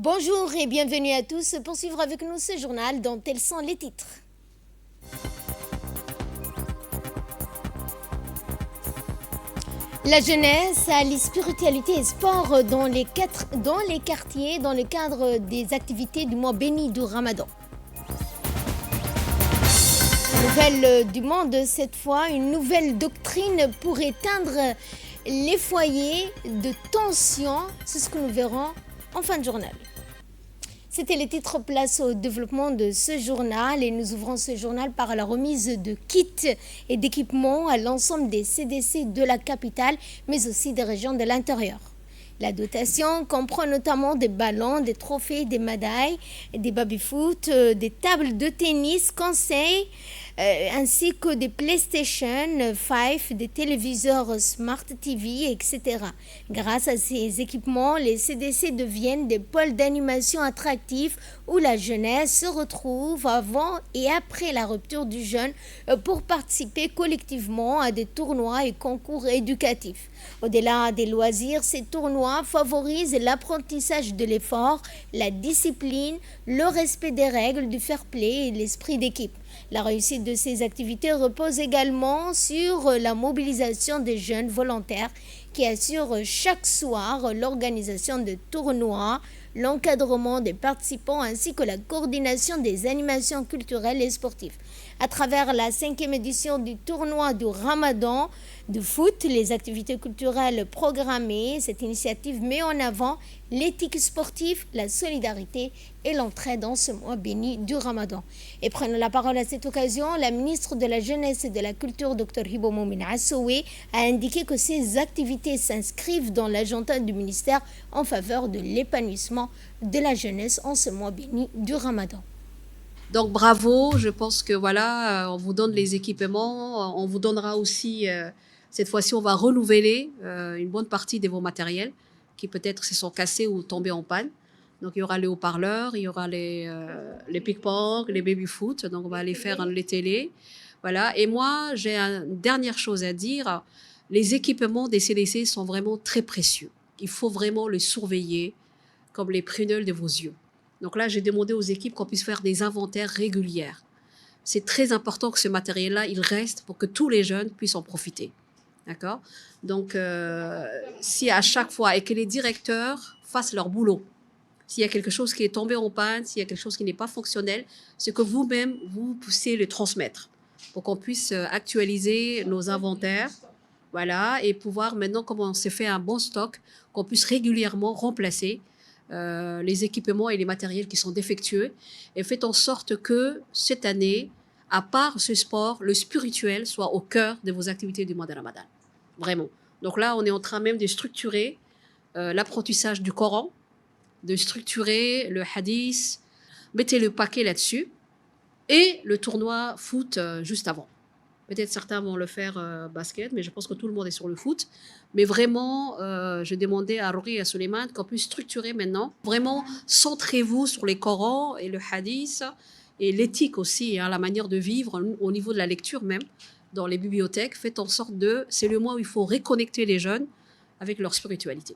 Bonjour et bienvenue à tous pour suivre avec nous ce journal dont tels sont les titres. La jeunesse, la spiritualité et sport dans les quartiers dans le cadre des activités du mois béni du Ramadan. Nouvelle du monde cette fois, une nouvelle doctrine pour éteindre les foyers de tension. C'est ce que nous verrons en fin de journal. C'était les titres place au développement de ce journal et nous ouvrons ce journal par la remise de kits et d'équipements à l'ensemble des CDC de la capitale mais aussi des régions de l'intérieur. La dotation comprend notamment des ballons, des trophées, des médailles, des baby-foot, des tables de tennis, conseils, ainsi que des PlayStation 5, des téléviseurs Smart TV, etc. Grâce à ces équipements, les CDC deviennent des pôles d'animation attractifs où la jeunesse se retrouve avant et après la rupture du jeûne pour participer collectivement à des tournois et concours éducatifs. Au-delà des loisirs, ces tournois favorisent l'apprentissage de l'effort, la discipline, le respect des règles du fair play et l'esprit d'équipe. La réussite de ces activités repose également sur la mobilisation des jeunes volontaires qui assurent chaque soir l'organisation de tournois, l'encadrement des participants ainsi que la coordination des animations culturelles et sportives. À travers la 5e édition du tournoi du Ramadan de foot, les activités culturelles programmées, cette initiative met en avant l'éthique sportive, la solidarité et l'entraide dans ce mois béni du Ramadan. Et prenons la parole à cette occasion, la ministre de la Jeunesse et de la Culture, Dr Hibo Momin Assoué, a indiqué que ces activités s'inscrivent dans l'agenda du ministère en faveur de l'épanouissement de la jeunesse en ce mois béni du Ramadan. Donc bravo, je pense que voilà, on vous donne les équipements, on vous donnera aussi, cette fois-ci on va renouveler une bonne partie de vos matériels qui peut-être se sont cassés ou tombés en panne. Donc il y aura les haut-parleurs, il y aura les pick-pong, les baby-foot, donc on va aller faire les télés. Voilà, et moi j'ai une dernière chose à dire, les équipements des CDC sont vraiment très précieux. Il faut vraiment les surveiller comme les prunelles de vos yeux. Donc là, j'ai demandé aux équipes qu'on puisse faire des inventaires réguliers. C'est très important que ce matériel-là, il reste pour que tous les jeunes puissent en profiter. D'accord? Donc, si à chaque fois, et que les directeurs fassent leur boulot, s'il y a quelque chose qui est tombé en panne, s'il y a quelque chose qui n'est pas fonctionnel, c'est que vous-même, vous puissiez le transmettre pour qu'on puisse actualiser nos inventaires, voilà, et pouvoir maintenant, comme on s'est fait un bon stock, qu'on puisse régulièrement remplacer les équipements et les matériels qui sont défectueux et faites en sorte que cette année, à part ce sport, le spirituel soit au cœur de vos activités du mois de Ramadan. Vraiment. Donc là, on est en train même de structurer l'apprentissage du Coran, de structurer le hadith, mettez le paquet là-dessus et le tournoi foot juste avant. Peut-être certains vont le faire basket, mais je pense que tout le monde est sur le foot. Mais vraiment, j'ai demandé à Rory et à Suleiman qu'on puisse structurer maintenant. Vraiment, centrez-vous sur les Corans et le hadith et l'éthique aussi, hein, la manière de vivre au niveau de la lecture même, dans les bibliothèques. Faites en sorte c'est le mois où il faut reconnecter les jeunes avec leur spiritualité.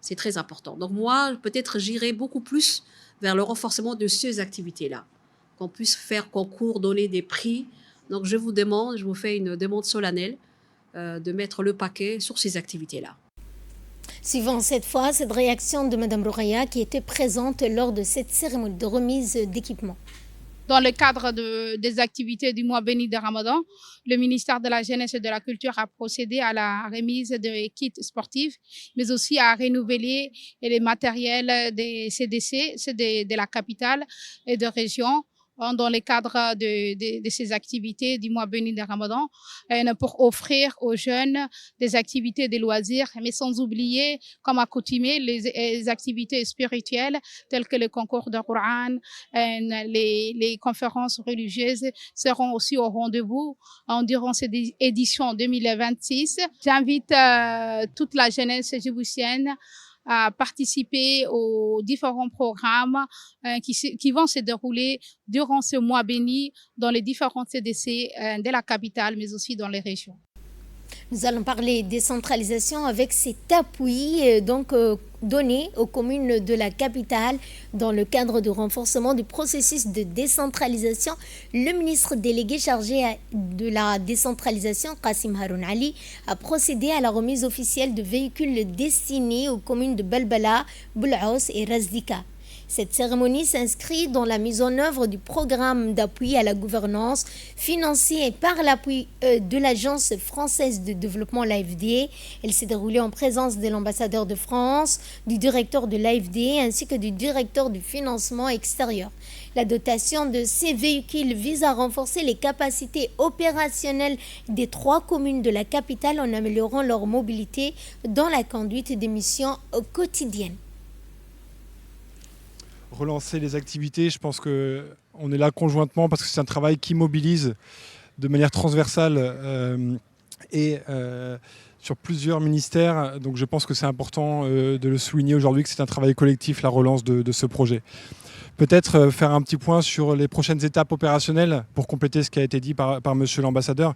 C'est très important. Donc moi, peut-être j'irai beaucoup plus vers le renforcement de ces activités-là. Qu'on puisse faire concours, donner des prix. Donc, je vous fais une demande solennelle de mettre le paquet sur ces activités-là. Suivant cette fois cette réaction de Mme Rouraya qui était présente lors de cette cérémonie de remise d'équipements. Dans le cadre des activités du mois béni de Ramadan, le ministère de la Jeunesse et de la Culture a procédé à la remise de kits sportifs, mais aussi à renouveler les matériels des CDC, de la capitale et de région, dans le cadre de ces activités du mois béni de Ramadan, pour offrir aux jeunes des activités de loisirs, mais sans oublier, comme accoutumé, les activités spirituelles telles que le concours de Coran, les conférences religieuses seront aussi au rendez-vous durant cette édition 2026. J'invite toute la jeunesse djiboutienne à participer aux différents programmes qui vont se dérouler durant ce mois béni dans les différentes CDC de la capitale, mais aussi dans les régions. Nous allons parler décentralisation avec cet appui donné aux communes de la capitale dans le cadre du renforcement du processus de décentralisation. Le ministre délégué chargé de la décentralisation, Kassim Haroun Ali, a procédé à la remise officielle de véhicules destinés aux communes de Balbala, Boul'Aous et Razdika. Cette cérémonie s'inscrit dans la mise en œuvre du programme d'appui à la gouvernance financé par l'appui de l'Agence française de développement, l'AFD. Elle s'est déroulée en présence de l'ambassadeur de France, du directeur de l'AFD ainsi que du directeur du financement extérieur. La dotation de ces véhicules vise à renforcer les capacités opérationnelles des 3 communes de la capitale en améliorant leur mobilité dans la conduite des missions quotidiennes. Relancer les activités, je pense qu'on est là conjointement parce que c'est un travail qui mobilise de manière transversale et sur plusieurs ministères. Donc je pense que c'est important de le souligner aujourd'hui que c'est un travail collectif, la relance de ce projet. Peut-être faire un petit point sur les prochaines étapes opérationnelles pour compléter ce qui a été dit par monsieur l'ambassadeur.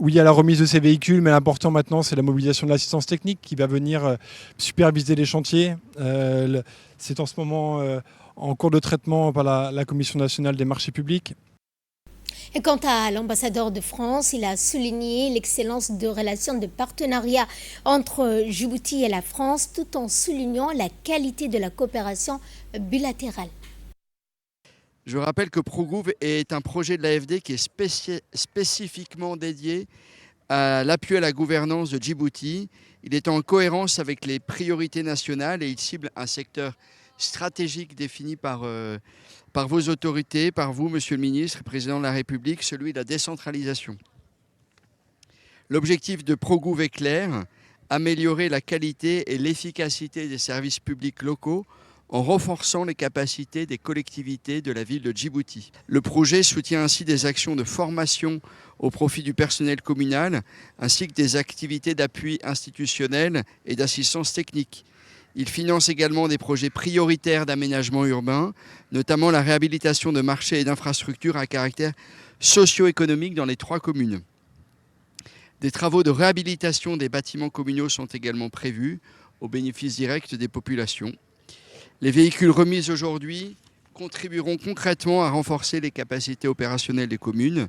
Oui, il y a la remise de ces véhicules, mais l'important maintenant, c'est la mobilisation de l'assistance technique qui va venir superviser les chantiers. C'est en ce moment en cours de traitement par la Commission nationale des marchés publics. Et quant à l'ambassadeur de France, il a souligné l'excellence de relations de partenariat entre Djibouti et la France, tout en soulignant la qualité de la coopération bilatérale. Je rappelle que ProGouv est un projet de l'AFD qui est spécifiquement dédié à l'appui à la gouvernance de Djibouti. Il est en cohérence avec les priorités nationales et il cible un secteur stratégique défini par vos autorités, par vous, Monsieur le Ministre, Président de la République, celui de la décentralisation. L'objectif de ProGouv est clair, améliorer la qualité et l'efficacité des services publics locaux en renforçant les capacités des collectivités de la ville de Djibouti. Le projet soutient ainsi des actions de formation au profit du personnel communal, ainsi que des activités d'appui institutionnel et d'assistance technique. Il finance également des projets prioritaires d'aménagement urbain, notamment la réhabilitation de marchés et d'infrastructures à caractère socio-économique dans les 3 communes. Des travaux de réhabilitation des bâtiments communaux sont également prévus au bénéfice direct des populations. Les véhicules remis aujourd'hui contribueront concrètement à renforcer les capacités opérationnelles des communes.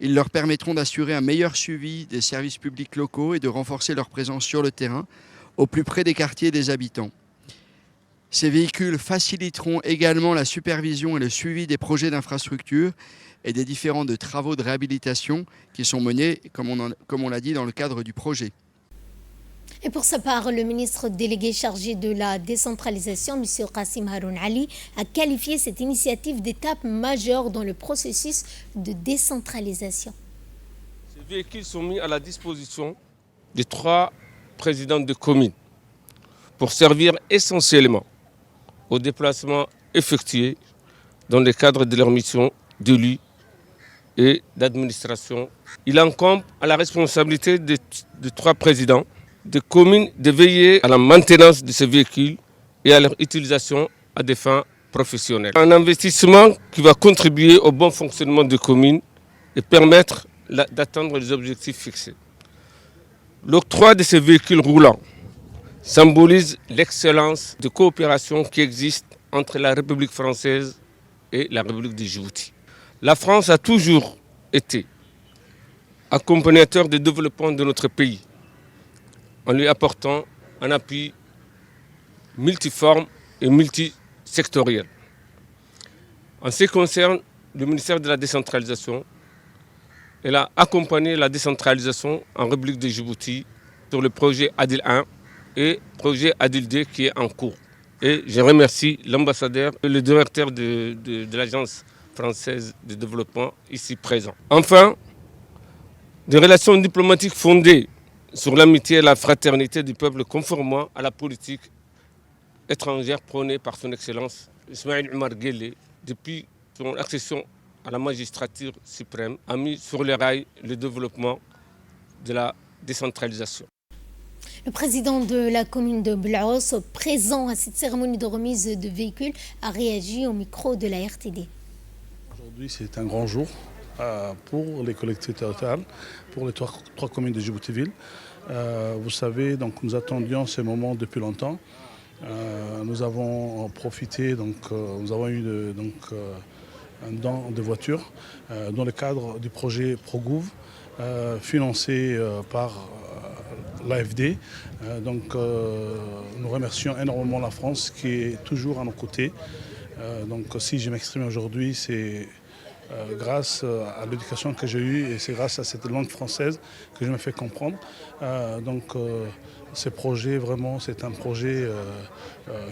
Ils leur permettront d'assurer un meilleur suivi des services publics locaux et de renforcer leur présence sur le terrain, au plus près des quartiers et des habitants. Ces véhicules faciliteront également la supervision et le suivi des projets d'infrastructure et des différents travaux de réhabilitation qui sont menés, comme on l'a dit, dans le cadre du projet. Et pour sa part, le ministre délégué chargé de la décentralisation, M. Kassim Haroun Ali, a qualifié cette initiative d'étape majeure dans le processus de décentralisation. Ces véhicules sont mis à la disposition des 3 présidents de communes pour servir essentiellement aux déplacements effectués dans le cadre de leur mission d'élus et d'administration. Il incombe à la responsabilité de 3 présidents de communes de veiller à la maintenance de ces véhicules et à leur utilisation à des fins professionnelles. Un investissement qui va contribuer au bon fonctionnement des communes et permettre d'atteindre les objectifs fixés. L'octroi de ces véhicules roulants symbolise l'excellence de coopération qui existe entre la République française et la République de Djibouti. La France a toujours été accompagnateur du développement de notre pays, en lui apportant un appui multiforme et multisectoriel. En ce qui concerne le ministère de la décentralisation, elle a accompagné la décentralisation en République de Djibouti sur le projet ADIL 1 et le projet ADIL 2 qui est en cours. Et je remercie l'ambassadeur et le directeur de l'Agence française de développement ici présent. Enfin, des relations diplomatiques fondées sur l'amitié et la fraternité du peuple conformément à la politique étrangère prônée par son Excellence Ismaïl Omar Guelleh depuis son accession à la magistrature suprême, a mis sur les rails le développement de la décentralisation. Le président de la commune de Boul'Aous, présent à cette cérémonie de remise de véhicules, a réagi au micro de la RTD. Aujourd'hui, c'est un grand jour pour les collectivités territoriales, pour les trois communes de Djibouti-Ville. Vous savez, donc, nous attendions ce moment depuis longtemps. Nous avons profité, nous avons eu un don de voitures dans le cadre du projet ProGouv, financé par l'AFD. Nous remercions énormément la France qui est toujours à nos côtés. Si je m'exprime aujourd'hui, c'est grâce à l'éducation que j'ai eue et c'est grâce à cette langue française que je me fais comprendre. Ce projet, vraiment, c'est un projet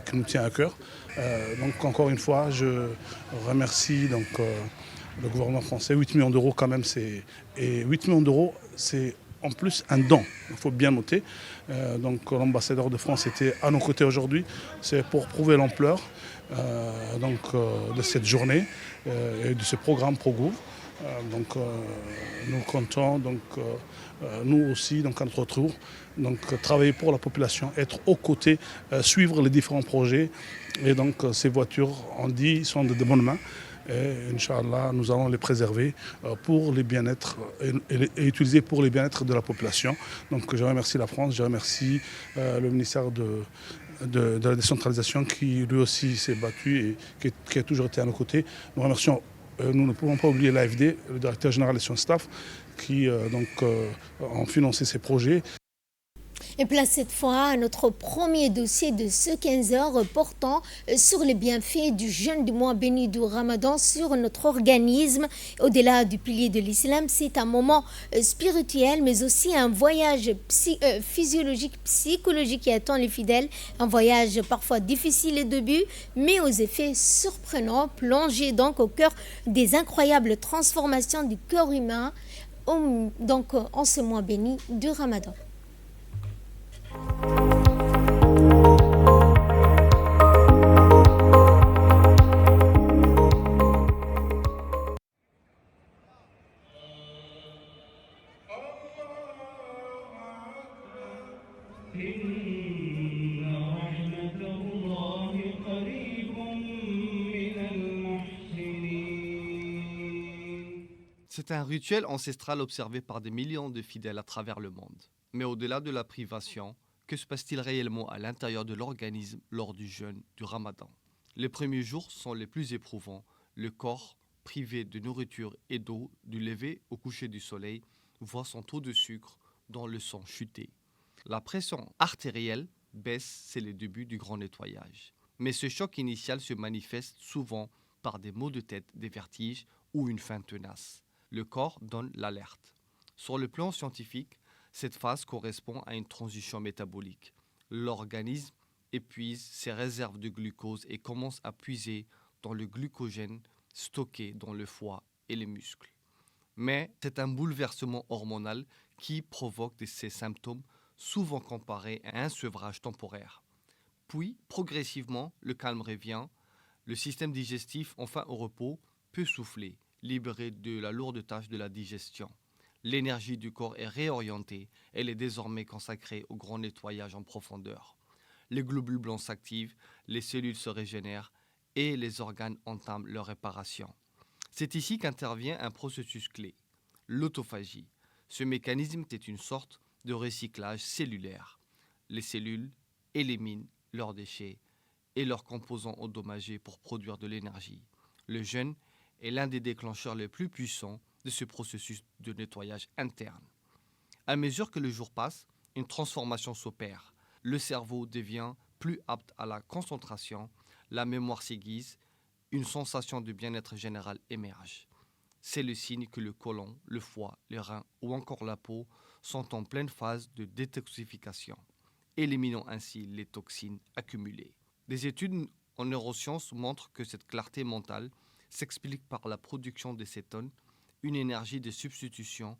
qui nous tient à cœur. Encore une fois, je remercie le gouvernement français. 8 millions d'euros quand même, et 8 millions d'euros, c'est en plus un don, il faut bien noter. L'ambassadeur de France était à nos côtés aujourd'hui. C'est pour prouver l'ampleur de cette journée et de ce programme ProGouv. Nous comptons nous aussi à notre tour travailler pour la population, être aux côtés, suivre les différents projets. Et ces voitures, on dit, sont de bonnes mains. Et Inch'Allah, nous allons les préserver pour les bien-être et utiliser pour les bien-être de la population. Je remercie la France, je remercie le ministère de la décentralisation qui lui aussi s'est battu et qui a toujours été à nos côtés. Nous remercions, nous ne pouvons pas oublier l'AFD, le directeur général et son staff, qui ont financé ces projets. Et place cette fois à notre premier dossier de ce 15h portant sur les bienfaits du jeûne du mois béni du Ramadan sur notre organisme. Au-delà du pilier de l'islam, c'est un moment spirituel mais aussi un voyage physiologique, psychologique qui attend les fidèles. Un voyage parfois difficile au début mais aux effets surprenants, plongé donc au cœur des incroyables transformations du cœur humain en ce mois béni du Ramadan. C'est un rituel ancestral observé par des millions de fidèles à travers le monde. Mais au-delà de la privation, que se passe-t-il réellement à l'intérieur de l'organisme lors du jeûne du Ramadan? Les premiers jours sont les plus éprouvants. Le corps, privé de nourriture et d'eau, du lever au coucher du soleil, voit son taux de sucre dans le sang chuter. La pression artérielle baisse, c'est le début du grand nettoyage. Mais ce choc initial se manifeste souvent par des maux de tête, des vertiges ou une faim tenace. Le corps donne l'alerte. Sur le plan scientifique, cette phase correspond à une transition métabolique. L'organisme épuise ses réserves de glucose et commence à puiser dans le glucogène stocké dans le foie et les muscles. Mais c'est un bouleversement hormonal qui provoque ces symptômes souvent comparés à un sevrage temporaire. Puis, progressivement, le calme revient, le système digestif, enfin au repos, peut souffler, libéré de la lourde tâche de la digestion. L'énergie du corps est réorientée, elle est désormais consacrée au grand nettoyage en profondeur. Les globules blancs s'activent, les cellules se régénèrent et les organes entament leur réparation. C'est ici qu'intervient un processus clé, l'autophagie. Ce mécanisme est une sorte de recyclage cellulaire. Les cellules éliminent leurs déchets et leurs composants endommagés pour produire de l'énergie. Le jeûne est l'un des déclencheurs les plus puissants de ce processus de nettoyage interne. À mesure que le jour passe, une transformation s'opère. Le cerveau devient plus apte à la concentration, la mémoire s'aiguise, une sensation de bien-être général émerge. C'est le signe que le côlon, le foie, les reins ou encore la peau sont en pleine phase de détoxification, éliminant ainsi les toxines accumulées. Des études en neurosciences montrent que cette clarté mentale s'explique par la production de cétone, une énergie de substitution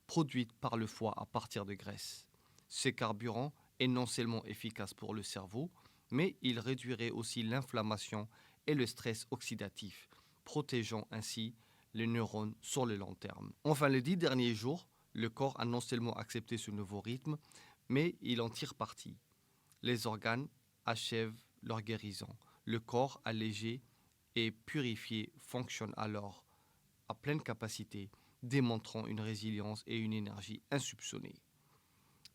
produite par le foie à partir de graisse. Ce carburant est non seulement efficace pour le cerveau, mais il réduirait aussi l'inflammation et le stress oxydatif, protégeant ainsi les neurones sur le long terme. Enfin, les 10 derniers jours, le corps a non seulement accepté ce nouveau rythme, mais il en tire parti. Les organes achèvent leur guérison. Le corps allégé et purifié fonctionne alors à pleine capacité, démontrant une résilience et une énergie insoupçonnées.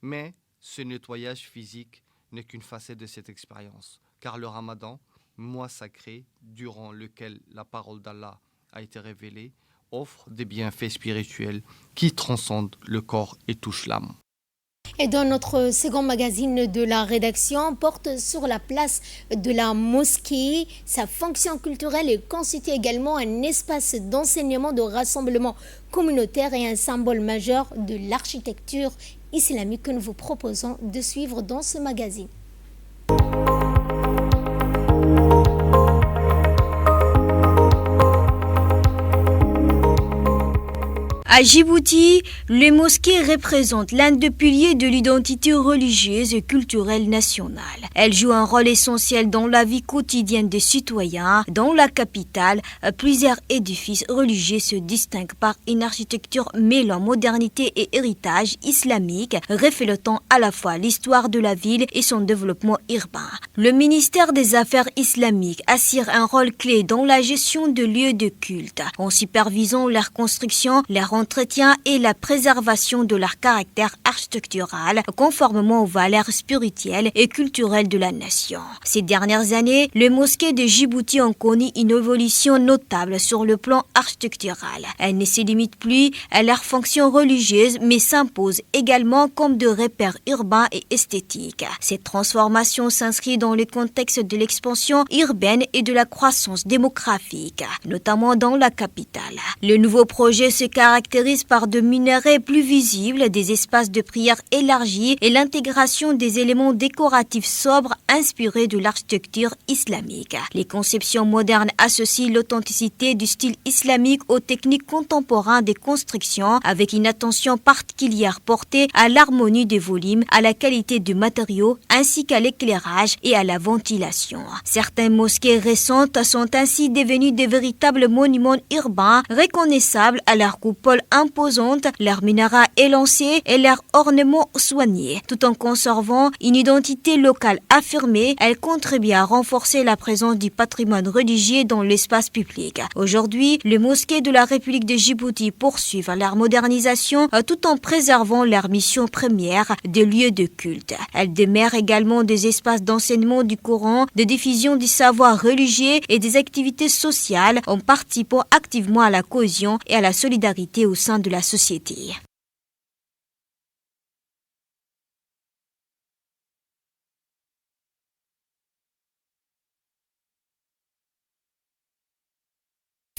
Mais ce nettoyage physique n'est qu'une facette de cette expérience, car le Ramadan, mois sacré durant lequel la parole d'Allah a été révélée, offre des bienfaits spirituels qui transcendent le corps et touchent l'âme. Et dans notre second magazine de la rédaction, porte sur la place de la mosquée. Sa fonction culturelle et constitue également un espace d'enseignement, de rassemblement communautaire et un symbole majeur de l'architecture islamique que nous vous proposons de suivre dans ce magazine. À Djibouti, les mosquées représentent l'un des piliers de l'identité religieuse et culturelle nationale. Elles jouent un rôle essentiel dans la vie quotidienne des citoyens. Dans la capitale, plusieurs édifices religieux se distinguent par une architecture mêlant modernité et héritage islamique, reflétant à la fois l'histoire de la ville et son développement urbain. Le ministère des Affaires islamiques assure un rôle clé dans la gestion de lieux de culte, en supervisant leur construction, leur entretien et la préservation de leur caractère architectural, conformément aux valeurs spirituelles et culturelles de la nation. Ces dernières années, les mosquées de Djibouti ont connu une évolution notable sur le plan architectural. Elles ne se limitent plus à leur fonction religieuse, mais s'imposent également comme de repères urbains et esthétiques. Cette transformation s'inscrit dans le contexte de l'expansion urbaine et de la croissance démographique, notamment dans la capitale. Le nouveau projet se caractérise par de minarets plus visibles, des espaces de prière élargis et l'intégration des éléments décoratifs sobres inspirés de l'architecture islamique. Les conceptions modernes associent l'authenticité du style islamique aux techniques contemporaines des constructions, avec une attention particulière portée à l'harmonie des volumes, à la qualité des matériaux ainsi qu'à l'éclairage et à la ventilation. Certaines mosquées récentes sont ainsi devenues de véritables monuments urbains reconnaissables à leur coupole imposante, leur minaret élancé et leurs ornements soignés. Tout en conservant une identité locale affirmée, elles contribuent à renforcer la présence du patrimoine religieux dans l'espace public. Aujourd'hui, les mosquées de la République de Djibouti poursuivent leur modernisation tout en préservant leur mission première de lieux de culte. Elles demeurent également des espaces d'enseignement du Coran, de diffusion du savoir religieux et des activités sociales en participant activement à la cohésion et à la solidarité au sein de la société.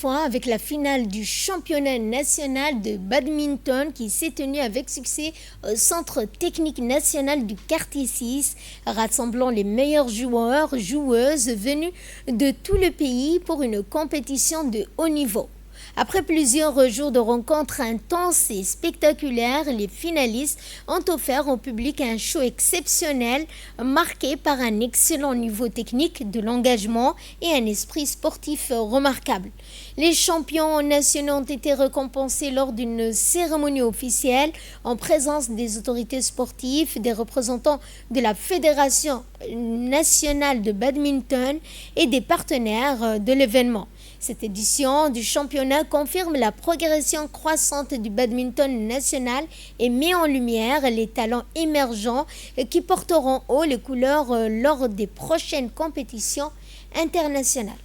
Avec la finale du championnat national de badminton qui s'est tenue avec succès au Centre technique national du quartier 6, rassemblant les meilleurs joueurs, joueuses venus de tout le pays pour une compétition de haut niveau. Après plusieurs jours de rencontres intenses et spectaculaires, les finalistes ont offert au public un show exceptionnel marqué par un excellent niveau technique, de l'engagement et un esprit sportif remarquable. Les champions nationaux ont été récompensés lors d'une cérémonie officielle en présence des autorités sportives, des représentants de la Fédération nationale de badminton et des partenaires de l'événement. Cette édition du championnat confirme la progression croissante du badminton national et met en lumière les talents émergents qui porteront haut les couleurs lors des prochaines compétitions internationales.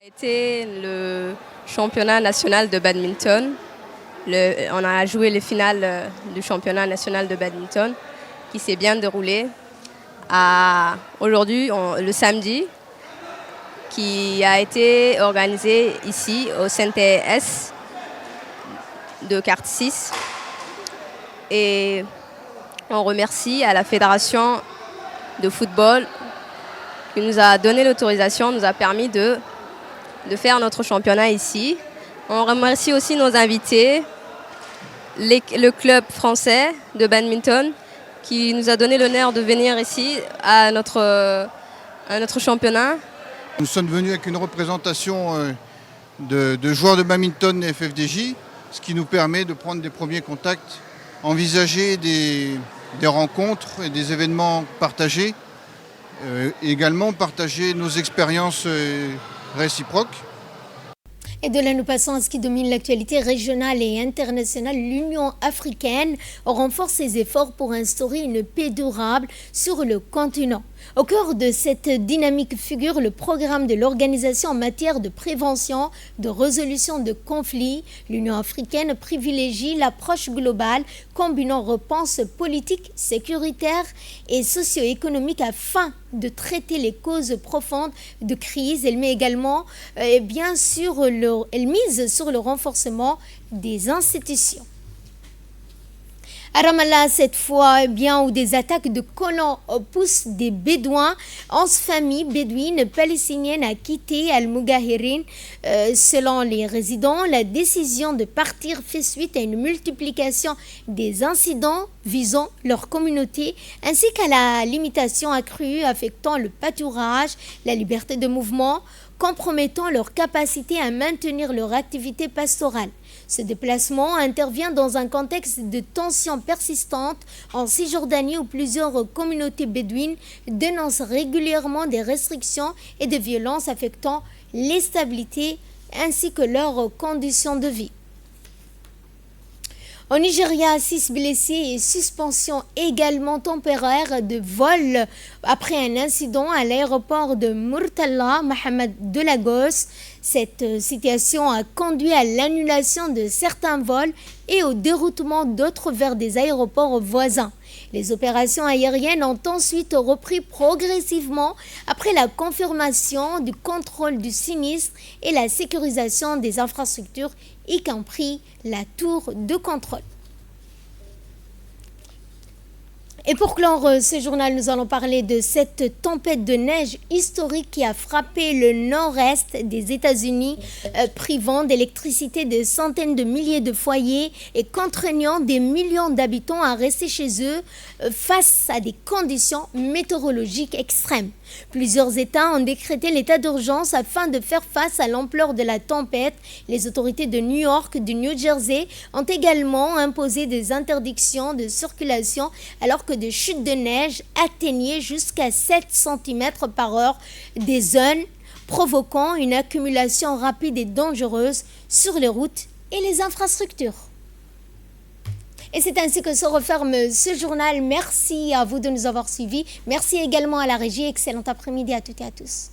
C'était le championnat national de badminton. On a joué les finales du championnat national de badminton qui s'est bien déroulé. Aujourd'hui, le samedi, qui a été organisé ici au CNTS de quartier 6. Et on remercie à la Fédération de football qui nous a donné l'autorisation, nous a permis de faire notre championnat ici. On remercie aussi nos invités, le club français de badminton qui nous a donné l'honneur de venir ici à notre championnat. Nous sommes venus avec une représentation de joueurs de badminton et FFDJ, ce qui nous permet de prendre des premiers contacts, envisager des rencontres et des événements partagés, également partager nos expériences réciproques. Et de là, nous passons à ce qui domine l'actualité régionale et internationale. L'Union africaine renforce ses efforts pour instaurer une paix durable sur le continent. Au cœur de cette dynamique figure le programme de l'organisation en matière de prévention, de résolution de conflits. L'Union africaine privilégie l'approche globale, combinant réponses politiques, sécuritaires et socio-économiques afin de traiter les causes profondes de crise. Elle met également, elle mise sur le renforcement des institutions. À Ramallah, cette fois, où des attaques de colons poussent des Bédouins, 11 familles bédouines palestiniennes à quitter Al-Mugahirin. Selon les résidents, la décision de partir fait suite à une multiplication des incidents visant leur communauté, ainsi qu'à la limitation accrue affectant le pâturage, la liberté de mouvement, compromettant leur capacité à maintenir leur activité pastorale. Ce déplacement intervient dans un contexte de tensions persistantes en Cisjordanie où plusieurs communautés bédouines dénoncent régulièrement des restrictions et des violences affectant les stabilités ainsi que leurs conditions de vie. Au Nigeria, 6 blessés et suspension également temporaire de vol après un incident à l'aéroport de Murtala Mohamed de Lagos. Cette situation a conduit à l'annulation de certains vols et au déroutement d'autres vers des aéroports voisins. Les opérations aériennes ont ensuite repris progressivement après la confirmation du contrôle du sinistre et la sécurisation des infrastructures, y compris la tour de contrôle. Et pour clore ce journal, nous allons parler de cette tempête de neige historique qui a frappé le nord-est des États-Unis, privant d'électricité de centaines de milliers de foyers et contraignant des millions d'habitants à rester chez eux face à des conditions météorologiques extrêmes. Plusieurs États ont décrété l'état d'urgence afin de faire face à l'ampleur de la tempête. Les autorités de New York, du New Jersey ont également imposé des interdictions de circulation alors que des chutes de neige atteignaient jusqu'à 7 cm par heure des zones, provoquant une accumulation rapide et dangereuse sur les routes et les infrastructures. Et c'est ainsi que se referme ce journal. Merci à vous de nous avoir suivis. Merci également à la régie. Excellent après-midi à toutes et à tous.